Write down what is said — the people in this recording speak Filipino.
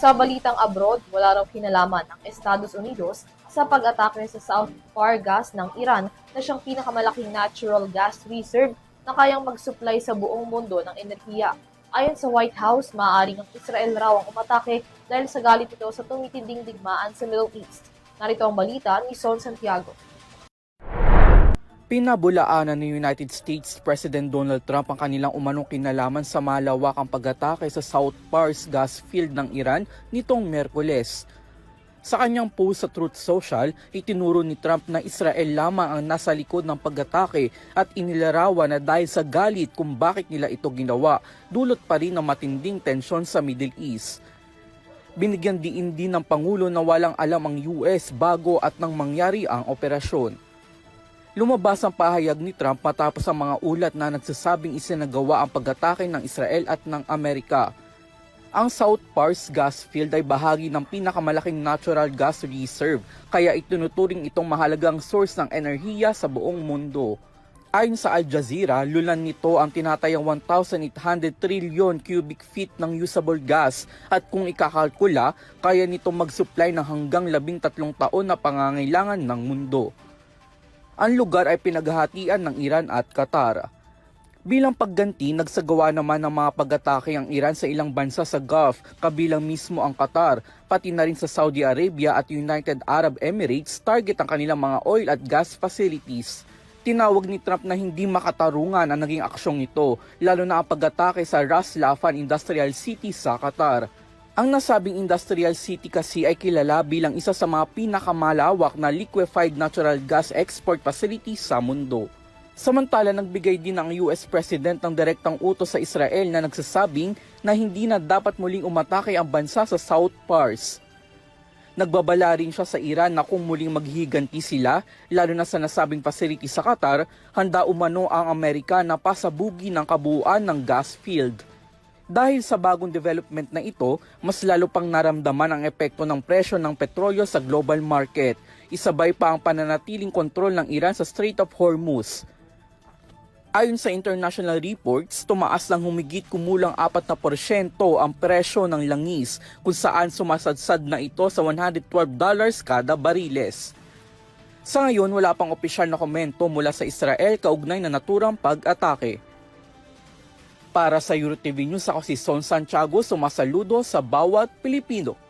Sa balitang abroad, wala raw kinalaman ng Estados Unidos sa pag-atake sa South Fargas ng Iran na siyang pinakamalaking natural gas reserve na kayang mag-supply sa buong mundo ng enerhiya. Ayon sa White House, maaaring ang Israel raw ang umatake dahil sa galit ito sa tumitinding digmaan sa Middle East. Narito ang balita ni Son Santiago. Pinabulaanan ni United States President Donald Trump ang kanilang umanong kinalaman sa malawakang pag-atake sa South Pars gas field ng Iran nitong Miyerkules. Sa kanyang post sa Truth Social, itinuro ni Trump na Israel lamang ang nasa likod ng pag-atake at inilarawan na dahil sa galit kung bakit nila ito ginawa, dulot pa rin ng matinding tensyon sa Middle East. Binigyan diin din ng Pangulo na walang alam ang US bago at nang mangyari ang operasyon. Lumabas ang pahayag ni Trump matapos ang mga ulat na nagsasabing isinagawa ang pag-atake ng Israel at ng Amerika. Ang South Pars gas field ay bahagi ng pinakamalaking natural gas reserve, kaya itinuturing itong mahalagang source ng enerhiya sa buong mundo. Ayon sa Al Jazeera, lulan nito ang tinatayang 1,800 trillion cubic feet ng usable gas at kung ikakalkula, kaya nito mag-supply ng hanggang 13 taon na pangangailangan ng mundo. Ang lugar ay pinaghahatian ng Iran at Qatar. Bilang pagganti, nagsagawa naman ng mga pag-atake ang Iran sa ilang bansa sa Gulf, kabilang mismo ang Qatar, pati na rin sa Saudi Arabia at United Arab Emirates, target ang kanilang mga oil at gas facilities. Tinawag ni Trump na hindi makatarungan ang naging aksyong ito, lalo na ang pag-atake sa Ras Laffan Industrial City sa Qatar. Ang nasabing industrial city kasi ay kilala bilang isa sa mga pinakamalawak na liquefied natural gas export facility sa mundo. Samantala, nagbigay din ang US President ng direktang utos sa Israel na nagsasabing na hindi na dapat muling umatake ang bansa sa South Pars. Nagbabala rin siya sa Iran na kung muling maghiganti sila, lalo na sa nasabing facility sa Qatar, handa umano ang Amerika na pasabugi ng kabuuan ng gas field. Dahil sa bagong development na ito, mas lalo pang naramdaman ang epekto ng presyo ng petrolyo sa global market. Isabay pa ang pananatiling kontrol ng Iran sa Strait of Hormuz. Ayon sa international reports, tumaas lang humigit kumulang 4% ang presyo ng langis, kung saan sumasadsad na ito sa $112 kada bariles. Sa ngayon, wala pang opisyal na komento mula sa Israel kaugnay na naturang pag-atake. Para sa EuroTV News, ako si Son Santiago, sumasaludo sa bawat Pilipino.